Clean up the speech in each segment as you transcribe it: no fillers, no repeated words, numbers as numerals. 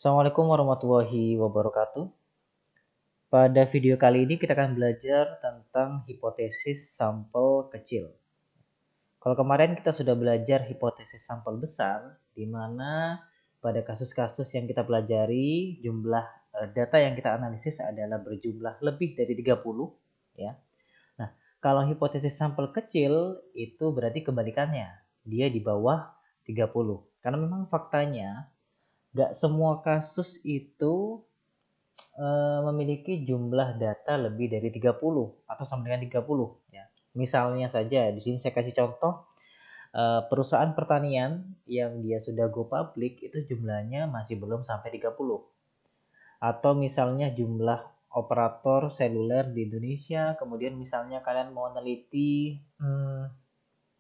Assalamualaikum warahmatullahi wabarakatuh. Pada video kali ini kita akan belajar tentang hipotesis sampel kecil. Kalau kemarin kita sudah belajar hipotesis sampel besar, di mana pada kasus-kasus yang kita pelajari jumlah data yang kita analisis adalah berjumlah lebih dari 30, ya. Nah, kalau hipotesis sampel kecil itu berarti kebalikannya, dia di bawah 30. Karena memang faktanya nggak semua kasus itu memiliki jumlah data lebih dari 30 atau sama dengan 30 ya. Misalnya saja di sini saya kasih contoh perusahaan pertanian yang dia sudah go public itu jumlahnya masih belum sampai 30. Atau misalnya jumlah operator seluler di Indonesia, kemudian misalnya kalian mau meneliti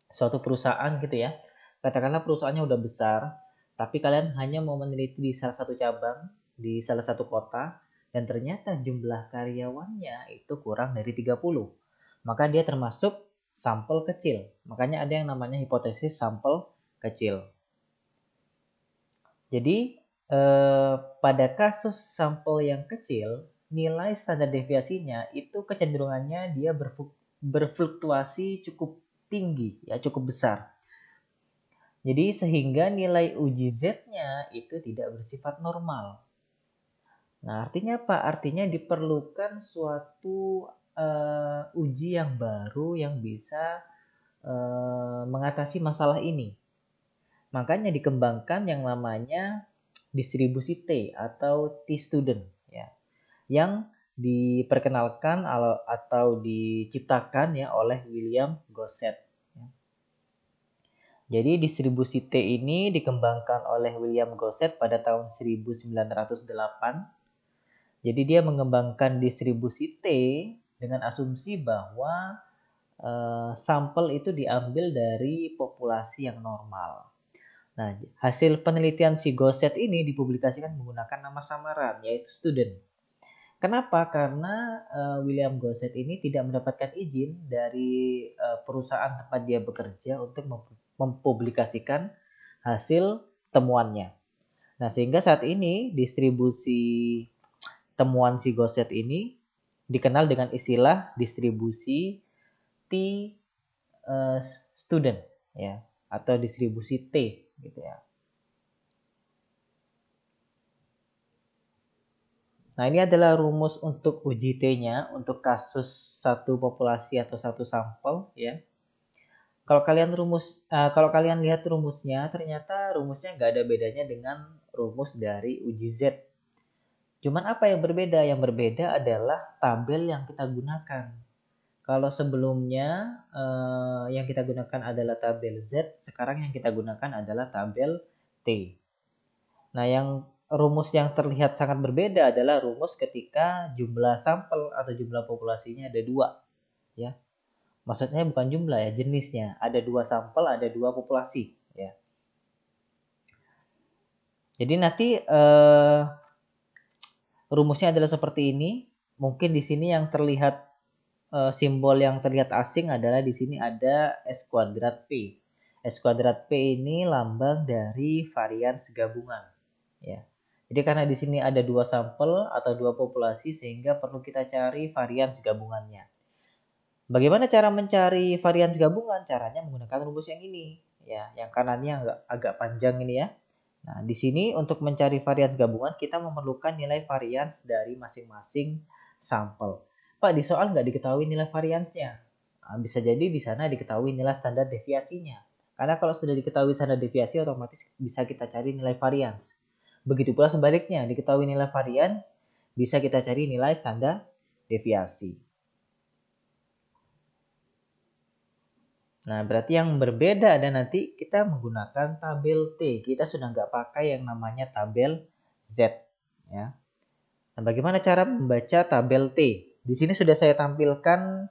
suatu perusahaan gitu ya. Katakanlah perusahaannya udah besar, tapi kalian hanya mau meneliti di salah satu cabang, di salah satu kota, dan ternyata jumlah karyawannya itu kurang dari 30. Maka dia termasuk sampel kecil. Makanya ada yang namanya hipotesis sampel kecil. Jadi pada kasus sampel yang kecil, nilai standar deviasinya itu kecenderungannya dia berfluktuasi cukup tinggi, ya cukup besar. Jadi sehingga nilai uji Z-nya itu tidak bersifat normal. Nah, artinya apa? Artinya diperlukan suatu uji yang baru yang bisa mengatasi masalah ini. Makanya dikembangkan yang namanya distribusi T atau T-student ya. Yang diperkenalkan atau diciptakan ya oleh William Gosset. Jadi distribusi T ini dikembangkan oleh William Gosset pada tahun 1908. Jadi dia mengembangkan distribusi T dengan asumsi bahwa sampel itu diambil dari populasi yang normal. Nah, hasil penelitian si Gosset ini dipublikasikan menggunakan nama samaran yaitu student. Kenapa? Karena William Gosset ini tidak mendapatkan izin dari perusahaan tempat dia bekerja untuk mempublikasikan hasil temuannya. Nah, sehingga saat ini distribusi temuan si Gosset ini dikenal dengan istilah distribusi T student ya atau distribusi T gitu ya. Nah, ini adalah rumus untuk uji T-nya untuk kasus satu populasi atau satu sampel ya. Kalau kalian lihat rumusnya, ternyata rumusnya nggak ada bedanya dengan rumus dari uji Z. Cuman apa yang berbeda? Yang berbeda adalah tabel yang kita gunakan. Kalau sebelumnya yang kita gunakan adalah tabel Z, sekarang yang kita gunakan adalah tabel T. Nah, rumus yang terlihat sangat berbeda adalah rumus ketika jumlah sampel atau jumlah populasinya ada 2. Ya. Maksudnya bukan jumlah ya, jenisnya. Ada 2 sampel, ada 2 populasi. Ya. Jadi nanti rumusnya adalah seperti ini. Mungkin di sini yang terlihat simbol yang terlihat asing adalah di sini ada S kuadrat P. S kuadrat P ini lambang dari varians gabungan. Ya. Jadi karena di sini ada 2 sampel atau 2 populasi sehingga perlu kita cari varians gabungannya. Bagaimana cara mencari varians gabungan? Caranya menggunakan rumus yang ini. Ya, yang kanannya agak panjang ini ya. Nah, di sini untuk mencari varians gabungan kita memerlukan nilai varians dari masing-masing sampel. Pak, di soal nggak diketahui nilai variansnya. Nah, bisa jadi di sana diketahui nilai standar deviasinya. Karena kalau sudah diketahui standar deviasi otomatis bisa kita cari nilai varians. Begitu pula sebaliknya, diketahui nilai varian bisa kita cari nilai standar deviasi. Nah, berarti yang berbeda ada nanti kita menggunakan tabel T. Kita sudah nggak pakai yang namanya tabel Z. Ya. Nah, bagaimana cara membaca tabel T? Di sini sudah saya tampilkan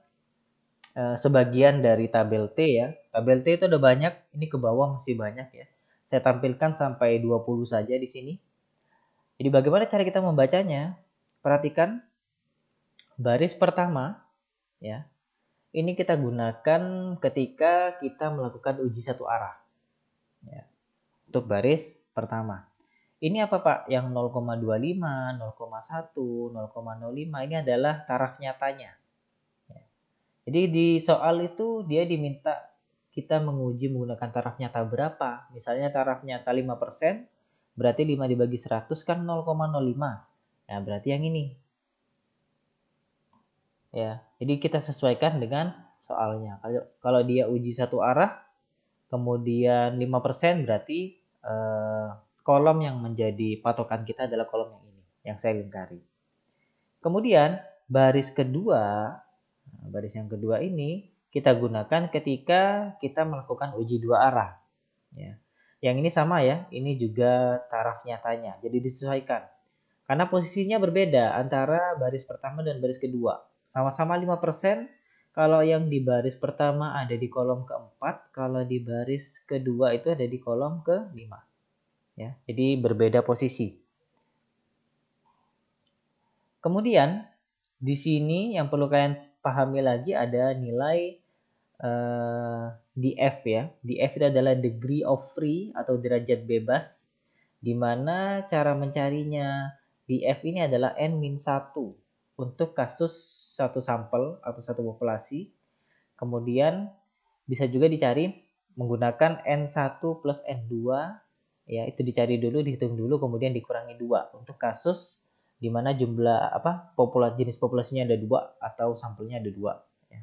sebagian dari tabel T ya. Tabel T itu ada banyak, ini ke bawah masih banyak ya. Saya tampilkan sampai 20 saja di sini. Jadi bagaimana cara kita membacanya? Perhatikan baris pertama ya. Ini kita gunakan ketika kita melakukan uji satu arah. Ya. Untuk baris pertama. Ini apa Pak? Yang 0,25, 0,1, 0,05 ini adalah taraf nyatanya. Jadi di soal itu dia diminta kita menguji menggunakan taraf nyata berapa. Misalnya taraf nyata 5%, berarti 5 dibagi 100 kan 0,05. Nah, berarti yang ini. Ya, jadi kita sesuaikan dengan soalnya. Kalau dia uji satu arah, kemudian 5% berarti kolom yang menjadi patokan kita adalah kolom yang ini, yang saya lingkari. Kemudian baris yang kedua ini kita gunakan ketika kita melakukan uji dua arah. Ya. Yang ini sama ya, ini juga taraf nyatanya, jadi disesuaikan. Karena posisinya berbeda antara baris pertama dan baris kedua. Sama-sama 5%, kalau yang di baris pertama ada di kolom keempat, kalau di baris kedua itu ada di kolom ke-5. Ya, jadi berbeda posisi. Kemudian di sini yang perlu kalian pahami lagi ada nilai df ya. df itu adalah degree of free atau derajat bebas, di mana cara mencarinya df ini adalah n-1 untuk kasus satu sampel atau satu populasi. Kemudian bisa juga dicari menggunakan n1 plus n2 ya, itu dicari dulu, dihitung dulu, kemudian dikurangi 2 untuk kasus di mana jumlah jenis populasinya ada 2 atau sampelnya ada 2 ya.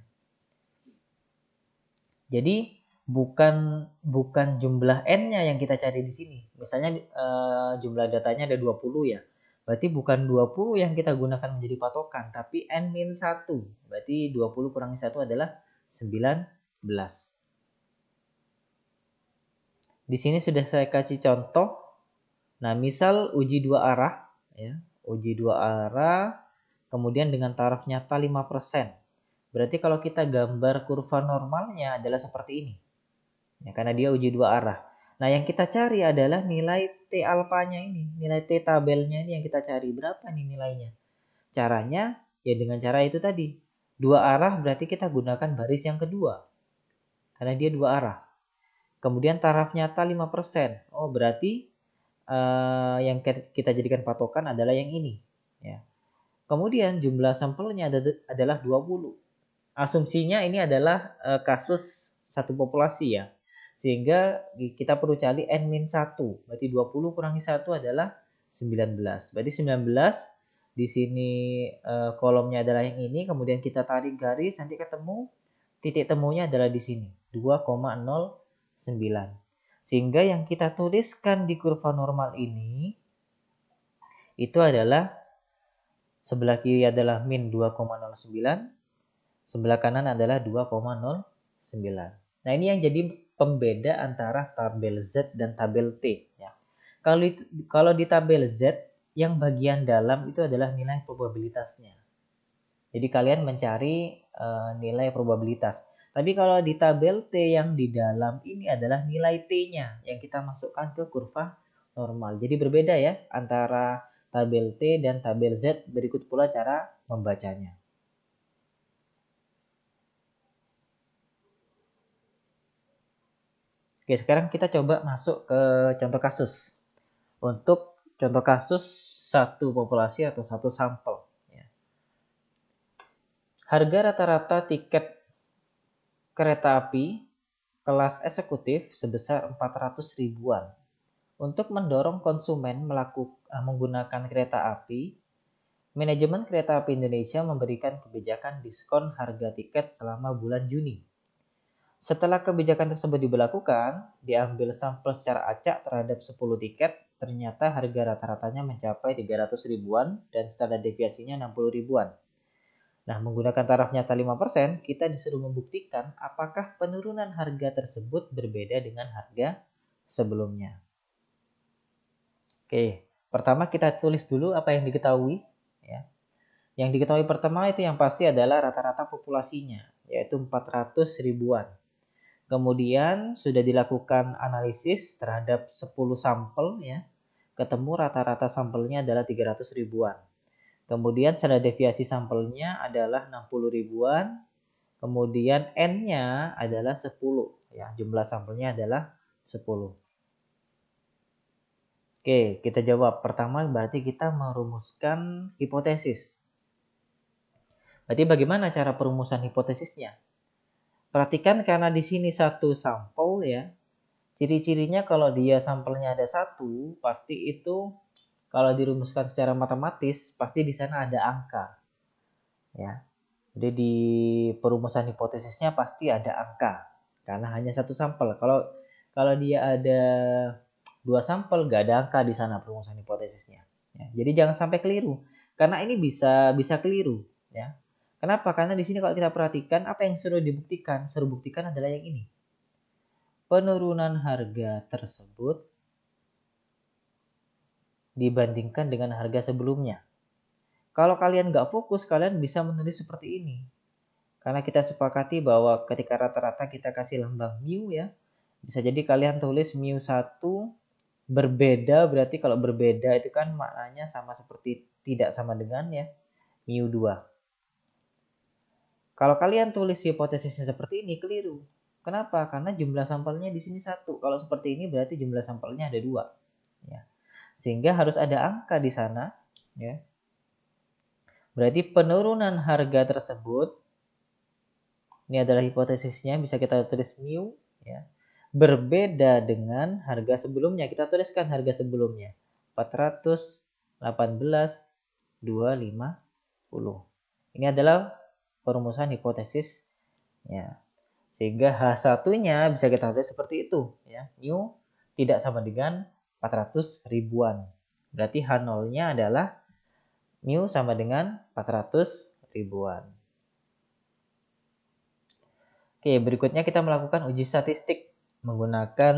Jadi bukan jumlah n-nya yang kita cari di sini. Misalnya jumlah datanya ada 20 ya. Berarti bukan 20 yang kita gunakan menjadi patokan, tapi n-1. Berarti 20 kurangi 1 adalah 19. Di sini sudah saya kasih contoh. Nah, misal uji dua arah ya. Uji dua arah kemudian dengan taraf nyata 5%. Berarti kalau kita gambar kurva normalnya adalah seperti ini. Ya, karena dia uji dua arah. Nah, yang kita cari adalah nilai T alfanya ini. Nilai T tabelnya ini yang kita cari. Berapa nih nilainya? Caranya ya dengan cara itu tadi. Dua arah berarti kita gunakan baris yang kedua. Karena dia dua arah. Kemudian taraf nyata 5%. Oh, berarti yang kita jadikan patokan adalah yang ini. Ya. Kemudian jumlah sampelnya adalah 20. Asumsinya ini adalah kasus satu populasi ya. Sehingga kita perlu cari n-1. Berarti 20 kurangi 1 adalah 19. Berarti 19 di sini kolomnya adalah yang ini, kemudian kita tarik garis, nanti ketemu titik temunya adalah di sini, 2,09. Sehingga yang kita tuliskan di kurva normal ini itu adalah sebelah kiri adalah min 2,09, sebelah kanan adalah 2,09. Nah, ini yang jadi pembeda antara tabel Z dan tabel T ya. Kalau di tabel Z yang bagian dalam itu adalah nilai probabilitasnya. Jadi kalian mencari nilai probabilitas. Tapi kalau di tabel T yang di dalam ini adalah nilai T-nya yang kita masukkan ke kurva normal. Jadi berbeda ya antara tabel T dan tabel Z. Berikut pula cara membacanya. Oke, sekarang kita coba masuk ke contoh kasus. Untuk contoh kasus satu populasi atau satu sampel. Harga rata-rata tiket kereta api kelas eksekutif sebesar 400 ribuan. Untuk mendorong konsumen menggunakan kereta api, manajemen Kereta Api Indonesia memberikan kebijakan diskon harga tiket selama bulan Juni. Setelah kebijakan tersebut diberlakukan, diambil sampel secara acak terhadap 10 tiket, ternyata harga rata-ratanya mencapai 300 ribuan dan standar deviasinya 60 ribuan. Nah, menggunakan taraf nyata 5%, kita disuruh membuktikan apakah penurunan harga tersebut berbeda dengan harga sebelumnya. Oke, pertama kita tulis dulu apa yang diketahui. Ya. Yang diketahui pertama itu yang pasti adalah rata-rata populasinya, yaitu 400 ribuan. Kemudian sudah dilakukan analisis terhadap 10 sampel, ya. Ketemu rata-rata sampelnya adalah 300 ribuan. Kemudian standar deviasi sampelnya adalah 60 ribuan. Kemudian N-nya adalah 10. Ya, jumlah sampelnya adalah 10. Oke, kita jawab. Pertama berarti kita merumuskan hipotesis. Berarti bagaimana cara perumusan hipotesisnya? Perhatikan karena di sini satu sampel ya. Ciri-cirinya kalau dia sampelnya ada satu, pasti itu kalau dirumuskan secara matematis, pasti di sana ada angka. Ya. Jadi di perumusan hipotesisnya pasti ada angka. Karena hanya satu sampel. Kalau dia ada dua sampel, nggak ada angka di sana perumusan hipotesisnya. Ya, jadi jangan sampai keliru. Karena ini bisa keliru. Ya. Kenapa? Karena di sini kalau kita perhatikan apa yang suruh dibuktikan, suruh buktikan adalah yang ini. Penurunan harga tersebut dibandingkan dengan harga sebelumnya. Kalau kalian nggak fokus, kalian bisa menulis seperti ini. Karena kita sepakati bahwa ketika rata-rata kita kasih lambang mu ya. Bisa jadi kalian tulis mu1 berbeda, berarti kalau berbeda itu kan maknanya sama seperti tidak sama dengan ya mu2. Kalau kalian tulis hipotesisnya seperti ini keliru. Kenapa? Karena jumlah sampelnya di sini satu. Kalau seperti ini berarti jumlah sampelnya ada dua. Ya. Sehingga harus ada angka di sana. Ya. Berarti penurunan harga tersebut, ini adalah hipotesisnya, bisa kita tulis mu. Ya, berbeda dengan harga sebelumnya. Kita tuliskan harga sebelumnya. 418,250. Ini adalah perumusan hipotesis. Ya. Sehingga H1-nya bisa kita tulis seperti itu. Ya. Mu tidak sama dengan 400 ribuan. Berarti H0-nya adalah mu sama dengan 400 ribuan. Oke, berikutnya kita melakukan uji statistik menggunakan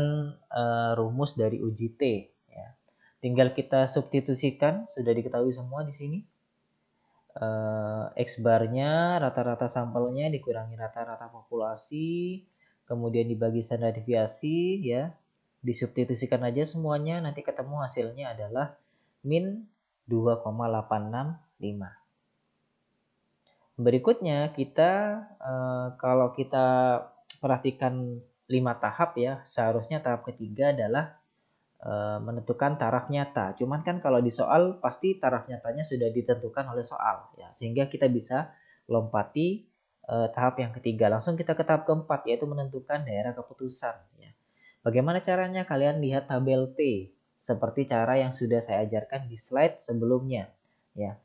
rumus dari uji T. Ya. Tinggal kita substitusikan, sudah diketahui semua di sini. X barnya rata-rata sampelnya dikurangi rata-rata populasi, kemudian dibagi standar deviasi, ya, disubstitusikan aja semuanya, nanti ketemu hasilnya adalah min 2,865. Berikutnya kita kalau kita perhatikan 5 tahap ya, seharusnya tahap ketiga adalah menentukan taraf nyata. Cuman kan kalau di soal pasti taraf nyatanya sudah ditentukan oleh soal ya, sehingga kita bisa lompati tahap yang ketiga. Langsung kita ke tahap keempat yaitu menentukan daerah keputusan ya. Bagaimana caranya? Kalian lihat tabel T seperti cara yang sudah saya ajarkan di slide sebelumnya ya.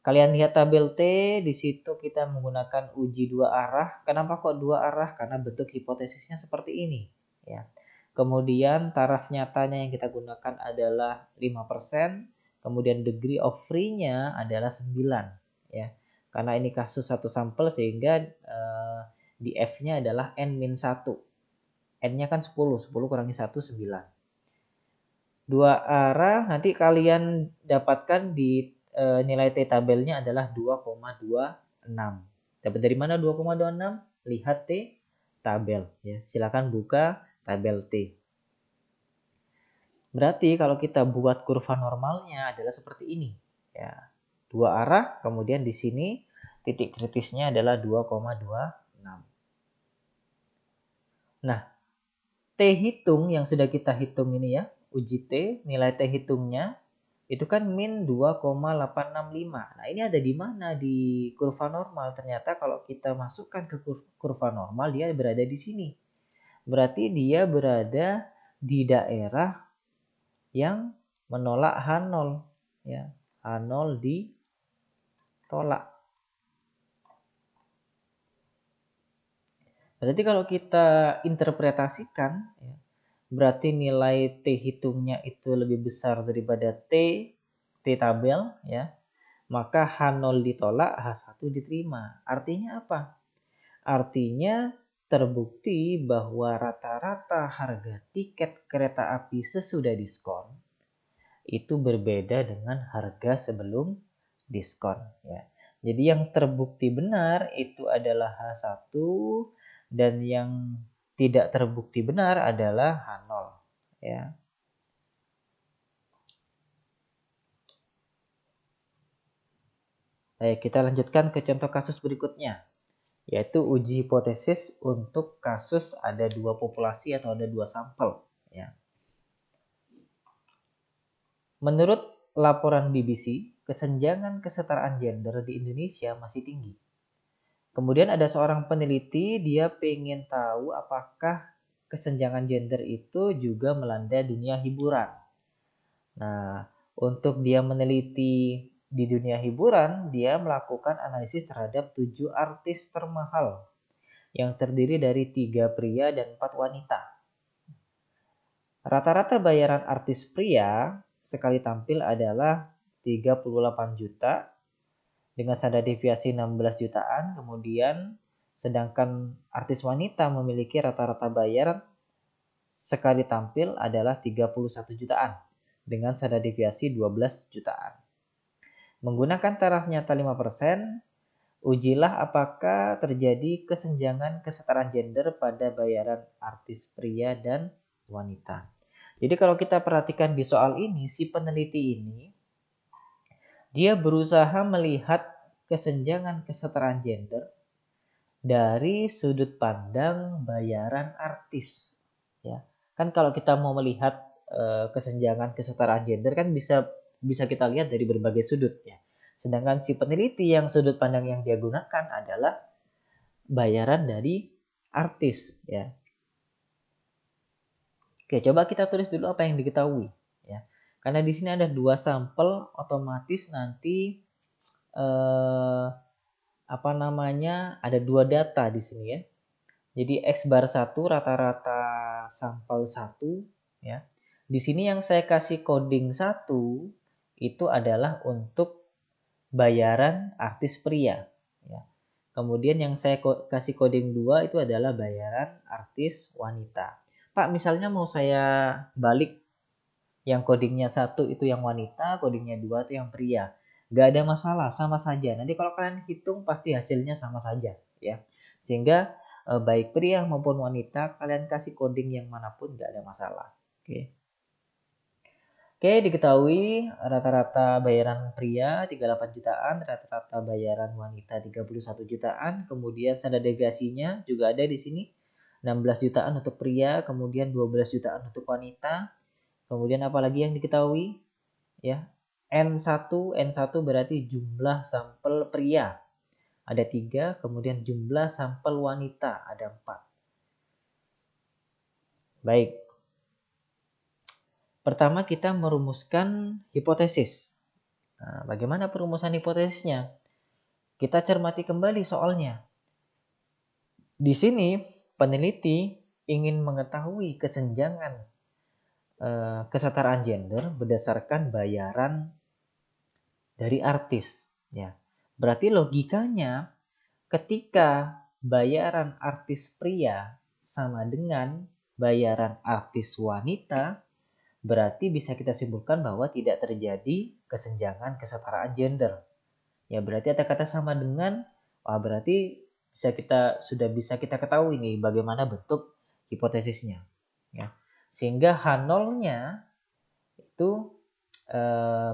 Kalian lihat tabel T, di situ kita menggunakan uji dua arah. Kenapa kok dua arah? Karena bentuk hipotesisnya seperti ini. Ya. Kemudian taraf nyatanya yang kita gunakan adalah 5%. Kemudian degree of free-nya adalah 9. Ya. Karena ini kasus satu sampel sehingga di F-nya adalah N-1. N-nya kan 10. 10 kurangi 1, 9. Dua arah nanti kalian dapatkan di nilai T tabelnya adalah 2,26. Dapat dari mana 2,26? Lihat T tabel ya. Silakan buka tabel T. Berarti kalau kita buat kurva normalnya adalah seperti ini ya. Dua arah, kemudian di sini titik kritisnya adalah 2,26. Nah, T hitung yang sudah kita hitung ini ya, uji T, nilai T hitungnya itu kan min 2,865. Nah, ini ada di mana di kurva normal? Ternyata kalau kita masukkan ke kurva normal, dia berada di sini. Berarti dia berada di daerah yang menolak H0. Ya, H0 ditolak. Berarti kalau kita interpretasikan, ya, berarti nilai T hitungnya itu lebih besar daripada T tabel, ya. Maka H0 ditolak, H1 diterima. Artinya apa? Artinya terbukti bahwa rata-rata harga tiket kereta api sesudah diskon itu berbeda dengan harga sebelum diskon. Ya. Jadi yang terbukti benar itu adalah H1 dan yang tidak terbukti benar adalah H0. Ya. Baik, kita lanjutkan ke contoh kasus berikutnya, yaitu uji hipotesis untuk kasus ada dua populasi atau ada dua sampel. Ya. Menurut laporan BBC, kesenjangan kesetaraan gender di Indonesia masih tinggi. Kemudian ada seorang peneliti, dia pengen tahu apakah kesenjangan gender itu juga melanda dunia hiburan. Nah, untuk dia meneliti di dunia hiburan, dia melakukan analisis terhadap 7 artis termahal yang terdiri dari 3 pria dan 4 wanita. Rata-rata bayaran artis pria sekali tampil adalah 38 juta dengan standar deviasi 16 jutaan. Kemudian sedangkan artis wanita memiliki rata-rata bayaran sekali tampil adalah 31 jutaan dengan standar deviasi 12 jutaan. Menggunakan taraf nyata 5%, ujilah apakah terjadi kesenjangan kesetaraan gender pada bayaran artis pria dan wanita. Jadi kalau kita perhatikan di soal ini, si peneliti ini dia berusaha melihat kesenjangan kesetaraan gender dari sudut pandang bayaran artis. Ya, kan kalau kita mau melihat kesenjangan kesetaraan gender kan bisa kita lihat dari berbagai sudut ya. Sedangkan si peneliti yang sudut pandang yang dia gunakan adalah bayaran dari artis ya. Oke, coba kita tulis dulu apa yang diketahui ya. Karena di sini ada 2 sampel, otomatis nanti ada 2 data di sini ya. Jadi X bar 1 rata-rata sampel 1 ya. Di sini yang saya kasih coding 1 itu adalah untuk bayaran artis pria ya. Kemudian yang saya kasih coding 2 itu adalah bayaran artis wanita. Pak, misalnya mau saya balik yang codingnya 1 itu yang wanita, codingnya 2 itu yang pria. Gak ada masalah, sama saja. Nanti kalau kalian hitung pasti hasilnya sama saja ya. Sehingga baik pria maupun wanita kalian kasih coding yang manapun gak ada masalah. Oke, diketahui rata-rata bayaran pria 38 jutaan, rata-rata bayaran wanita 31 jutaan, kemudian standar deviasinya juga ada di sini 16 jutaan untuk pria, kemudian 12 jutaan untuk wanita. Kemudian apalagi yang diketahui? Ya, N1 berarti jumlah sampel pria ada 3, kemudian jumlah sampel wanita ada 4. Baik. Pertama kita merumuskan hipotesis. Nah, bagaimana perumusan hipotesisnya? Kita cermati kembali soalnya. Di sini peneliti ingin mengetahui kesenjangan kesetaraan gender berdasarkan bayaran dari artis. Ya, berarti logikanya ketika bayaran artis pria sama dengan bayaran artis wanita, berarti bisa kita simpulkan bahwa tidak terjadi kesenjangan kesetaraan gender. Ya berarti ada kata sama dengan, berarti sudah bisa kita ketahui nih bagaimana bentuk hipotesisnya. Ya. Sehingga H0-nya itu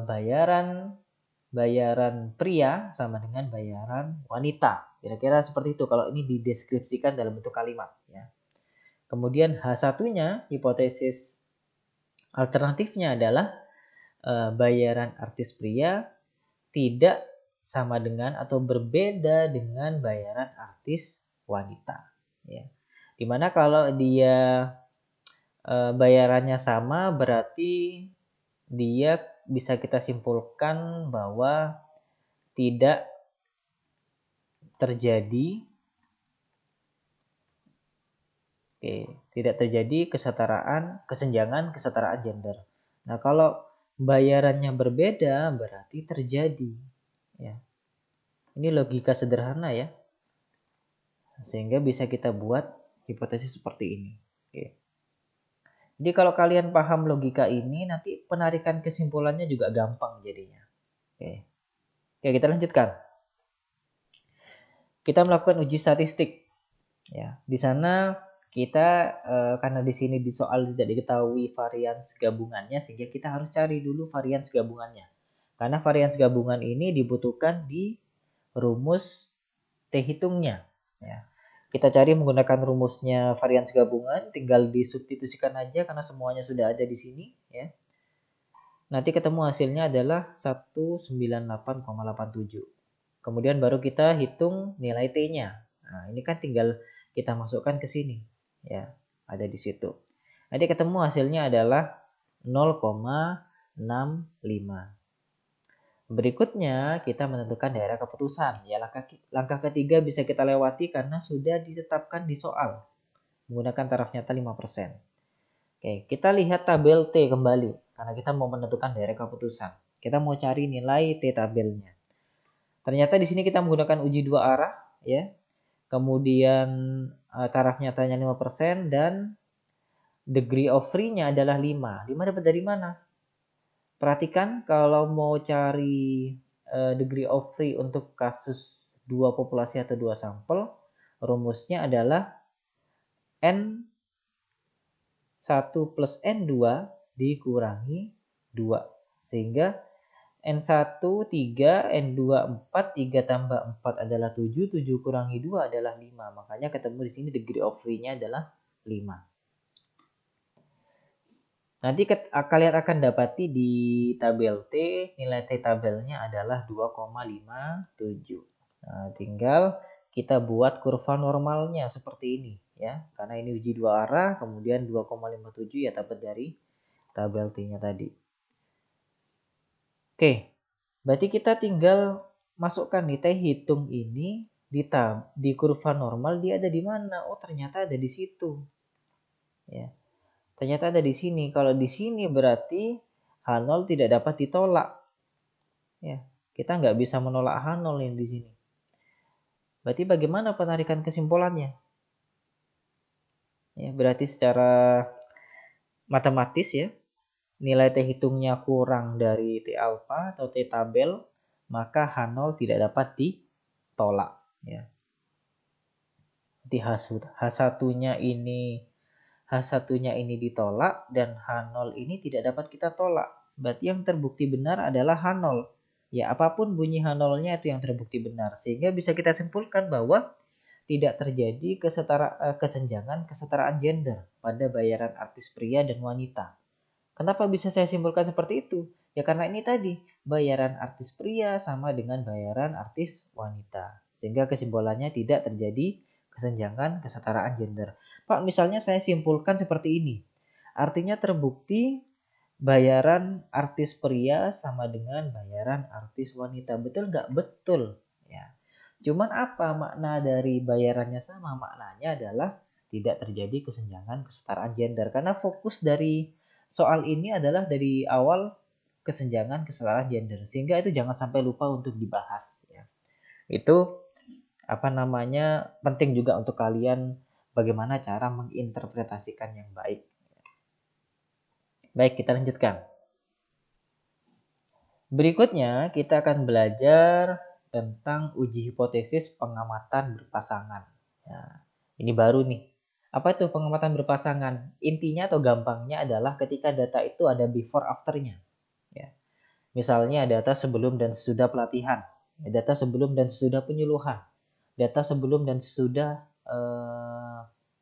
bayaran pria sama dengan bayaran wanita. Kira-kira seperti itu kalau ini dideskripsikan dalam bentuk kalimat. Ya. Kemudian H1-nya, hipotesis alternatifnya adalah bayaran artis pria tidak sama dengan atau berbeda dengan bayaran artis wanita. Ya. Dimana kalau dia bayarannya sama berarti dia bisa kita simpulkan bahwa tidak terjadi kesenjangan kesetaraan gender. Nah, kalau bayarannya berbeda berarti terjadi ya. Ini logika sederhana ya. Sehingga bisa kita buat hipotesis seperti ini. Jadi kalau kalian paham logika ini nanti penarikan kesimpulannya juga gampang jadinya. Oke, kita lanjutkan. Kita melakukan uji statistik. Ya, di sana kita karena di sini di soal tidak diketahui varians gabungannya sehingga kita harus cari dulu varians gabungannya. Karena varians gabungan ini dibutuhkan di rumus T hitungnya. Ya. Kita cari menggunakan rumusnya varians gabungan, tinggal disubstitusikan aja karena semuanya sudah ada di sini. Ya. nanti ketemu hasilnya adalah 198,87. Kemudian baru kita hitung nilai T-nya. Nah, ini kan tinggal kita masukkan ke sini. Ya, ada di situ. Nanti ketemu hasilnya adalah 0,65. Berikutnya kita menentukan daerah keputusan. Ya, langkah ketiga bisa kita lewati karena sudah ditetapkan di soal menggunakan taraf nyata 5%. Oke, kita lihat tabel T kembali karena kita mau menentukan daerah keputusan. Kita mau cari nilai T tabelnya. Ternyata di sini kita menggunakan uji dua arah ya. Kemudian taraf nyatanya 5% dan degree of free-nya adalah 5. 5 dapat dari mana? Perhatikan kalau mau cari degree of free untuk kasus dua populasi atau dua sampel, rumusnya adalah N1 plus N2 dikurangi 2. Sehingga N1 3, N2 4, 3 tambah 4 adalah 7, 7 kurangi 2 adalah 5. Makanya ketemu di sini degree of free-nya adalah 5. Nanti kalian akan dapati di tabel T, nilai T tabelnya adalah 2,57. Nah, tinggal kita buat kurva normalnya seperti ini ya. Karena ini uji dua arah, kemudian 2,57 ya dapat dari tabel T-nya tadi. Oke, berarti kita tinggal masukkan nih T hitung ini di kurva normal dia ada di mana? Oh, ternyata ada di situ. Ya. Ternyata ada di sini. Kalau di sini berarti H0 tidak dapat ditolak. Ya, kita nggak bisa menolak H0 yang di sini. Berarti bagaimana penarikan kesimpulannya? Ya, berarti secara matematis ya, nilai T hitungnya kurang dari T alfa atau T tabel, maka H0 tidak dapat ditolak. Ya. Jadi H1-nya ini H1-nya ini ditolak dan H0 ini tidak dapat kita tolak. Berarti yang terbukti benar adalah H0. Ya, apapun bunyi H0-nya itu yang terbukti benar. Sehingga bisa kita simpulkan bahwa tidak terjadi kesetaraan gender pada bayaran artis pria dan wanita. Kenapa bisa saya simpulkan seperti itu? Ya karena ini tadi, bayaran artis pria sama dengan bayaran artis wanita. Sehingga kesimpulannya tidak terjadi kesetaraan gender. Pak, misalnya saya simpulkan seperti ini. Artinya terbukti bayaran artis pria sama dengan bayaran artis wanita. Betul nggak? Betul. Ya. Cuman apa makna dari bayarannya sama? Maknanya adalah tidak terjadi kesetaraan gender. Karena fokus dari soal ini adalah dari awal kesetaraan gender. Sehingga itu jangan sampai lupa untuk dibahas. Ya. Itu penting juga untuk kalian bagaimana cara menginterpretasikan yang baik. Baik, kita lanjutkan. Berikutnya kita akan belajar tentang uji hipotesis pengamatan berpasangan. Nah, ini baru nih. Apa itu pengamatan berpasangan? Intinya atau gampangnya adalah ketika data itu ada before afternya. Ya. Misalnya data sebelum dan sesudah pelatihan, data sebelum dan sesudah penyuluhan, data sebelum dan sesudah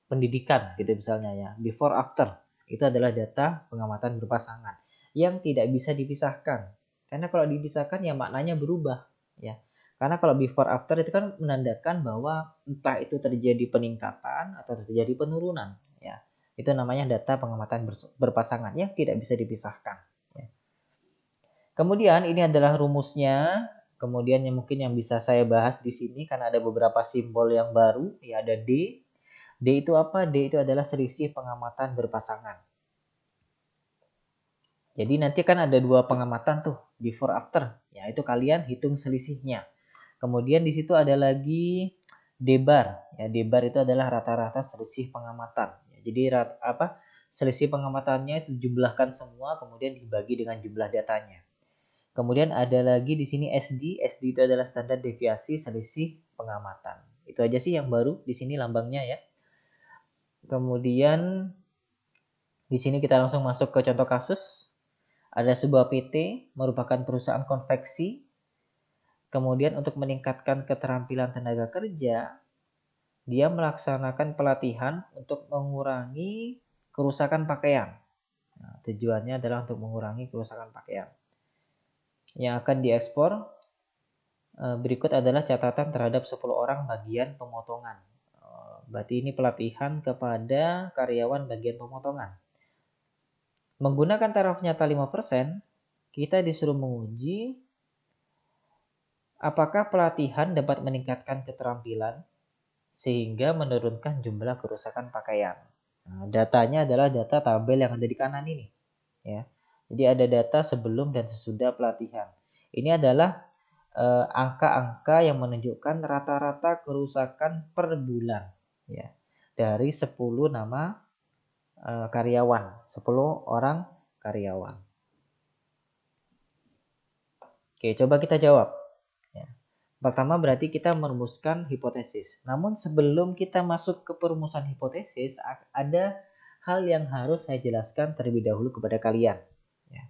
pendidikan gitu misalnya ya. Before after itu adalah data pengamatan berpasangan yang tidak bisa dipisahkan. Karena kalau dipisahkan ya maknanya berubah ya. Karena kalau before after itu kan menandakan bahwa entah itu terjadi peningkatan atau terjadi penurunan ya. Itu namanya data pengamatan berpasangan yang tidak bisa dipisahkan ya. Kemudian ini adalah rumusnya. Kemudian yang mungkin yang bisa saya bahas di sini karena ada beberapa simbol yang baru, ya ada D. D itu apa? D itu adalah selisih pengamatan berpasangan. Jadi nanti kan ada dua pengamatan tuh, before after. Ya, itu kalian hitung selisihnya. Kemudian di situ ada lagi D bar. Ya, D bar itu adalah rata-rata selisih pengamatan. Ya, jadi selisih pengamatannya itu jumlahkan semua kemudian dibagi dengan jumlah datanya. Kemudian ada lagi di sini SD. SD itu adalah standar deviasi selisih pengamatan. Itu aja sih yang baru di sini lambangnya ya. Kemudian di sini kita langsung masuk ke contoh kasus. Ada sebuah PT merupakan perusahaan konveksi. Kemudian untuk meningkatkan keterampilan tenaga kerja, dia melaksanakan pelatihan untuk mengurangi kerusakan pakaian. Nah, Tujuannya adalah untuk mengurangi kerusakan pakaian. Yang akan diekspor berikut adalah catatan terhadap 10 orang bagian pemotongan. Berarti ini pelatihan kepada karyawan bagian pemotongan. Menggunakan taraf nyata 5%, kita disuruh menguji apakah pelatihan dapat meningkatkan keterampilan sehingga menurunkan jumlah kerusakan pakaian. Nah, datanya adalah data tabel yang ada di kanan ini. Ya. Jadi ada data sebelum dan sesudah pelatihan. Ini adalah angka-angka yang menunjukkan rata-rata kerusakan per bulan. Ya. Dari 10 nama karyawan, 10 orang karyawan. Oke, coba kita jawab. Ya. Pertama berarti kita merumuskan hipotesis. Namun sebelum kita masuk ke perumusan hipotesis, ada hal yang harus saya jelaskan terlebih dahulu kepada kalian. Ya.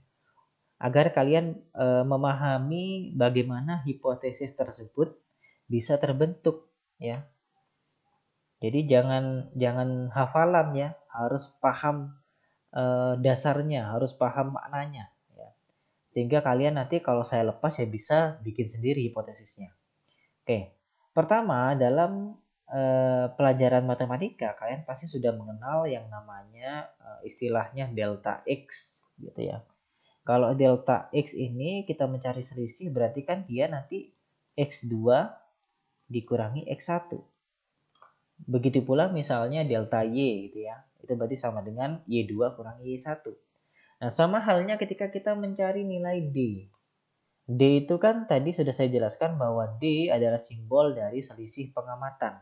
Agar kalian memahami bagaimana hipotesis tersebut bisa terbentuk. Ya. Jadi jangan hafalan ya, harus paham dasarnya, harus paham maknanya. Ya. Sehingga kalian nanti kalau saya lepas ya bisa bikin sendiri hipotesisnya. Oke, pertama dalam pelajaran matematika kalian pasti sudah mengenal yang namanya istilahnya delta X gitu ya. Kalau delta X ini kita mencari selisih berarti kan dia nanti X2 dikurangi X1. Begitu pula misalnya delta Y gitu ya. Itu berarti sama dengan Y2 kurangi Y1. Nah, sama halnya ketika kita mencari nilai D. D itu kan tadi sudah saya jelaskan bahwa D adalah simbol dari selisih pengamatan.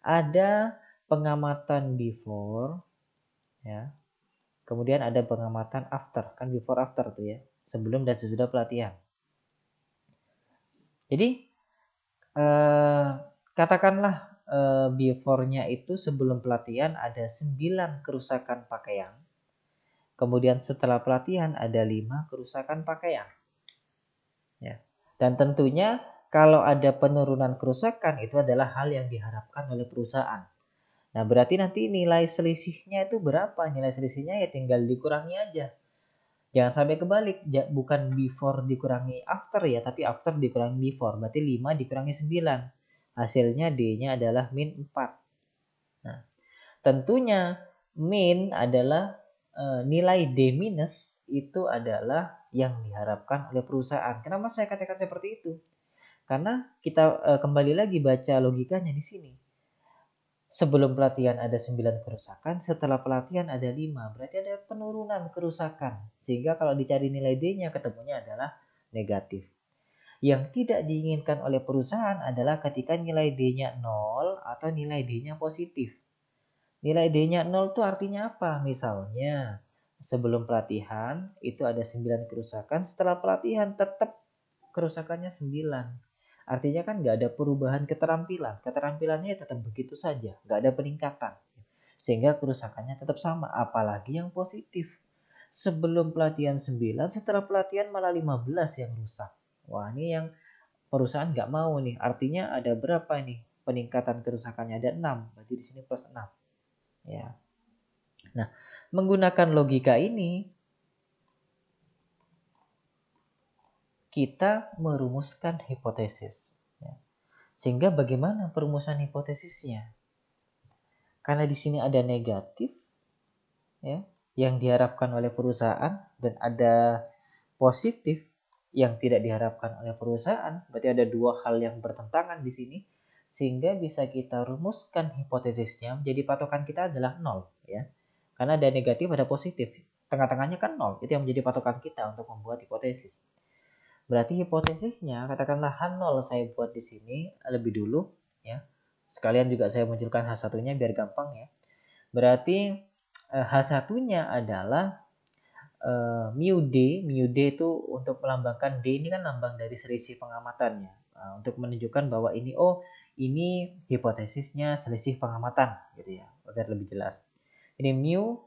Ada pengamatan before, ya. Kemudian ada pengamatan after, kan before after tuh ya, sebelum dan sesudah pelatihan. Jadi katakanlah before-nya itu sebelum pelatihan ada 9 kerusakan pakaian. Kemudian setelah pelatihan ada 5 kerusakan pakaian. Ya. Dan tentunya kalau ada penurunan kerusakan itu adalah hal yang diharapkan oleh perusahaan. Nah, berarti nanti nilai selisihnya itu berapa? Nilai selisihnya ya tinggal dikurangi aja. Jangan sampai kebalik, bukan before dikurangi after ya, tapi after dikurangi before. Berarti 5 dikurangi 9. Hasilnya D-nya adalah min 4. Nah, tentunya min adalah nilai D minus itu adalah yang diharapkan oleh perusahaan. Kenapa saya katakan seperti itu? Karena kita kembali lagi baca logikanya di sini. Sebelum pelatihan ada 9 kerusakan, setelah pelatihan ada 5. Berarti ada penurunan kerusakan. Sehingga kalau dicari nilai D-nya ketemunya adalah negatif. Yang tidak diinginkan oleh perusahaan adalah ketika nilai D-nya 0 atau nilai D-nya positif. Nilai D-nya 0 itu artinya apa? Misalnya sebelum pelatihan itu ada 9 kerusakan, setelah pelatihan tetap kerusakannya 9. Artinya kan nggak ada perubahan keterampilan. Keterampilannya tetap begitu saja, nggak ada peningkatan. Sehingga kerusakannya tetap sama, apalagi yang positif. Sebelum pelatihan 9, setelah pelatihan malah 15 yang rusak. Wah, ini yang perusahaan nggak mau nih. Artinya ada berapa nih? Peningkatan kerusakannya ada 6, berarti di sini plus 6. Ya. Nah, menggunakan logika ini kita merumuskan hipotesis. Ya. Sehingga bagaimana perumusan hipotesisnya? Karena di sini ada negatif ya, yang diharapkan oleh perusahaan dan ada positif yang tidak diharapkan oleh perusahaan. Berarti ada dua hal yang bertentangan di sini sehingga bisa kita rumuskan hipotesisnya menjadi patokan kita adalah 0 ya. Karena ada negatif ada positif. Tengah-tengahnya kan 0. Itu yang menjadi patokan kita untuk membuat hipotesis. Berarti hipotesisnya katakanlah H0 saya buat di sini lebih dulu ya. Sekalian juga saya munculkan H1-nya biar gampang ya. Berarti H1-nya adalah mu D itu untuk melambangkan D ini kan lambang dari selisih pengamatannya. Untuk menunjukkan bahwa ini hipotesisnya selisih pengamatan gitu ya, agar lebih jelas. Ini mu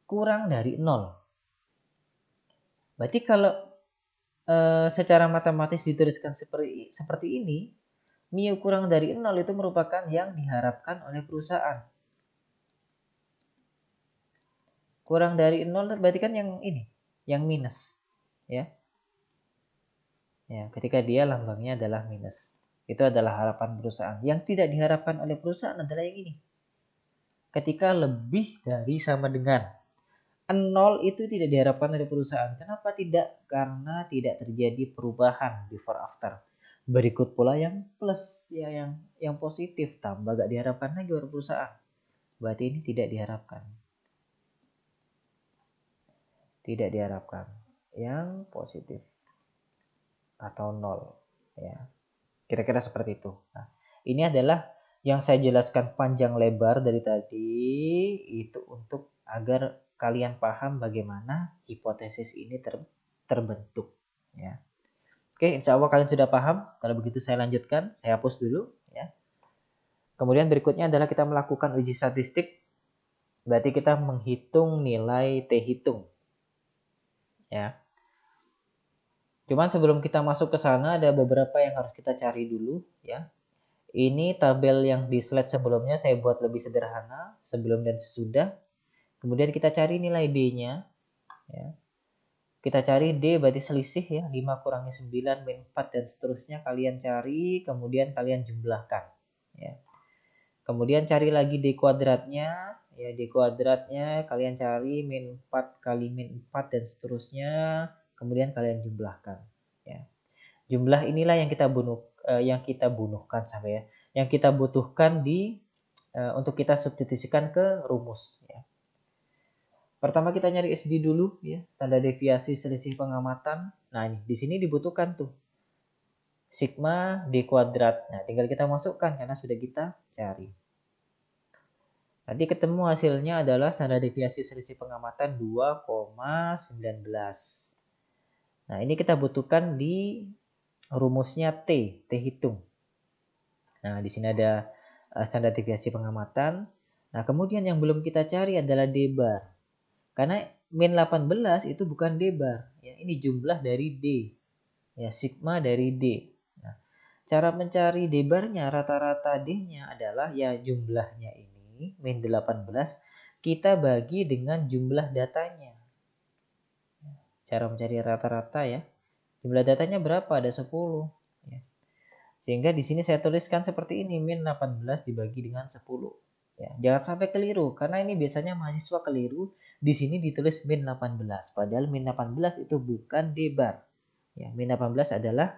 kurang dari 0. Berarti kalau secara matematis dituliskan seperti ini, mu kurang dari 0 itu merupakan yang diharapkan oleh perusahaan. Kurang dari 0 berarti kan yang ini, yang minus. Ya. Ya, ketika dia lambangnya adalah minus. Itu adalah harapan perusahaan. Yang tidak diharapkan oleh perusahaan adalah yang ini. Ketika lebih dari sama dengan 0 itu tidak diharapkan dari perusahaan. Kenapa tidak? Karena tidak terjadi perubahan before after. Berikut pula yang plus, ya yang positif, tambah gak diharapkan lagi oleh perusahaan. Berarti ini tidak diharapkan. Tidak diharapkan. Yang positif atau 0, ya. Kira-kira seperti itu. Nah, ini adalah yang saya jelaskan panjang lebar dari tadi itu untuk agar kalian paham bagaimana hipotesis ini terbentuk. Ya. Oke, insya Allah kalian sudah paham. Kalau begitu saya lanjutkan, saya hapus dulu. Ya. Kemudian berikutnya adalah kita melakukan uji statistik. Berarti kita menghitung nilai T hitung. Ya. Cuman sebelum kita masuk ke sana ada beberapa yang harus kita cari dulu. Ya. Ini tabel yang di slide sebelumnya saya buat lebih sederhana, sebelum dan sesudah. Kemudian kita cari nilai D-nya. Ya. Kita cari D berarti selisih ya, 5 kurangi 9 min 4 dan seterusnya kalian cari, kemudian kalian jumlahkan. Ya. Kemudian cari lagi D kuadratnya, ya D kuadratnya kalian cari min 4 kali min 4 dan seterusnya, kemudian kalian jumlahkan. Ya. Jumlah inilah yang kita bunuhkan sampai ya, yang kita butuhkan untuk kita substitusikan ke rumus. Ya. Pertama kita nyari SD dulu ya, tanda deviasi selisih pengamatan. Nah ini di sini dibutuhkan tuh sigma D kuadrat. Nah tinggal kita masukkan karena sudah kita cari. Nanti ketemu hasilnya adalah standar deviasi selisih pengamatan 2,19. Nah ini kita butuhkan di rumusnya T hitung. Nah di sini ada standar deviasi pengamatan. Nah kemudian yang belum kita cari adalah D bar. Karena min 18 itu bukan D bar. Ya, ini jumlah dari D. Ya, sigma dari D. Nah, cara mencari D barnya rata-rata D-nya adalah ya jumlahnya ini min 18 kita bagi dengan jumlah datanya. Cara mencari rata-rata ya. Jumlah datanya berapa? Ada 10. Ya. Sehingga di sini saya tuliskan seperti ini, min 18 dibagi dengan 10. Ya, jangan sampai keliru karena ini biasanya mahasiswa keliru di sini ditulis min 18 padahal min 18 itu bukan D bar. Ya, min 18 adalah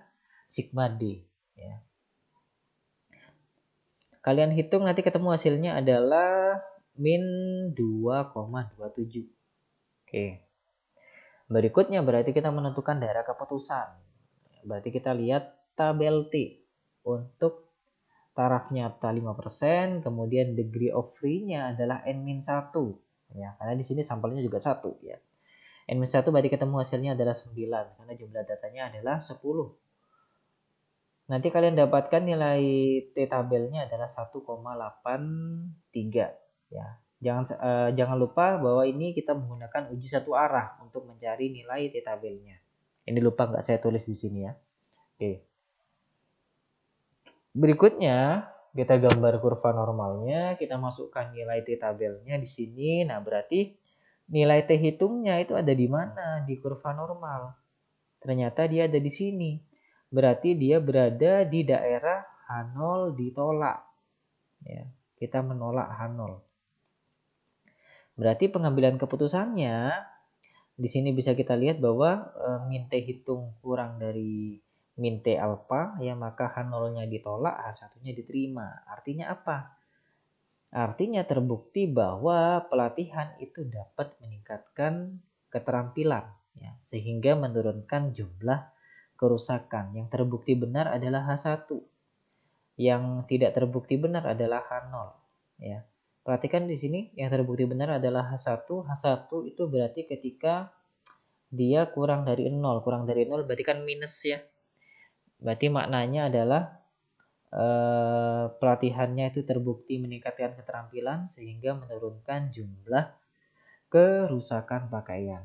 sigma D, ya. Kalian hitung nanti ketemu hasilnya adalah min 2,27. Oke. Berikutnya berarti kita menentukan daerah keputusan. Berarti kita lihat tabel T untuk taraf nyata 5%, kemudian degree of free-nya adalah N-1. Ya, karena di sini sampelnya juga 1 ya. N-1 berarti ketemu hasilnya adalah 9 karena jumlah datanya adalah 10. Nanti kalian dapatkan nilai T tabelnya adalah 1,83 ya. Jangan lupa bahwa ini kita menggunakan uji satu arah untuk mencari nilai T tabelnya. Ini lupa nggak saya tulis di sini ya. Oke. Berikutnya kita gambar kurva normalnya, kita masukkan nilai T tabelnya di sini. Nah, berarti nilai T hitungnya itu ada di mana? Di kurva normal. Ternyata dia ada di sini. Berarti dia berada di daerah H0 ditolak. Ya, kita menolak H0. Berarti pengambilan keputusannya di sini bisa kita lihat bahwa min T hitung kurang dari min T alfa, ya maka H0-nya ditolak, H1-nya diterima. Artinya apa? Artinya terbukti bahwa pelatihan itu dapat meningkatkan keterampilan, ya, sehingga menurunkan jumlah kerusakan. Yang terbukti benar adalah H1. Yang tidak terbukti benar adalah H0. Ya. Perhatikan di sini yang terbukti benar adalah H1. H1 itu berarti ketika dia kurang dari 0. Kurang dari 0 berarti kan minus ya. Berarti maknanya adalah pelatihannya itu terbukti meningkatkan keterampilan sehingga menurunkan jumlah kerusakan pakaian.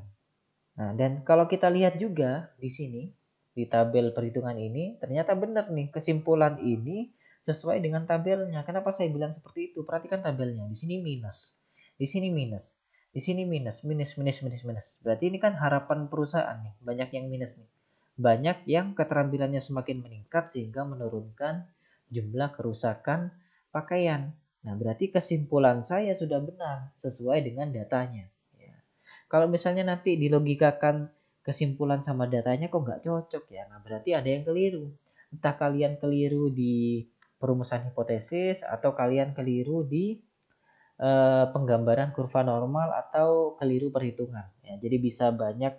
Nah, dan kalau kita lihat juga di sini di tabel perhitungan ini ternyata benar nih kesimpulan ini sesuai dengan tabelnya. Kenapa saya bilang seperti itu? Perhatikan tabelnya. Di sini minus. Di sini minus. Di sini minus, minus, minus, minus, minus. Berarti ini kan harapan perusahaan nih, banyak yang minus nih. Banyak yang keterampilannya semakin meningkat sehingga menurunkan jumlah kerusakan pakaian. Nah, berarti kesimpulan saya sudah benar sesuai dengan datanya. Ya. Kalau misalnya nanti dilogikakan kesimpulan sama datanya kok nggak cocok ya, nah berarti ada yang keliru. Entah kalian keliru di perumusan hipotesis atau kalian keliru di penggambaran kurva normal atau keliru perhitungan. Ya, jadi bisa banyak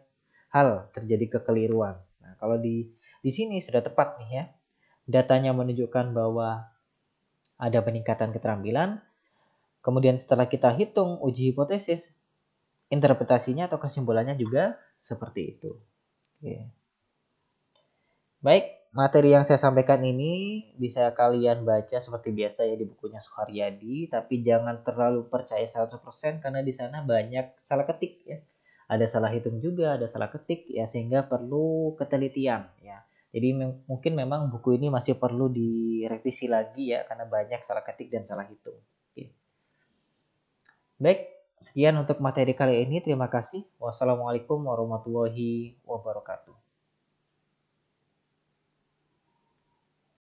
hal terjadi kekeliruan. Nah, kalau di sini sudah tepat nih ya. Datanya menunjukkan bahwa ada peningkatan keterampilan. Kemudian setelah kita hitung uji hipotesis, interpretasinya atau kesimpulannya juga seperti itu. Oke. Baik, materi yang saya sampaikan ini bisa kalian baca seperti biasa ya di bukunya Suharyadi, tapi jangan terlalu percaya 100% karena di sana banyak salah ketik ya. Ada salah hitung juga, ada salah ketik ya sehingga perlu ketelitian ya. Jadi mungkin memang buku ini masih perlu direvisi lagi ya karena banyak salah ketik dan salah hitung. Oke. Baik, sekian untuk materi kali ini. Terima kasih. Wassalamualaikum warahmatullahi wabarakatuh.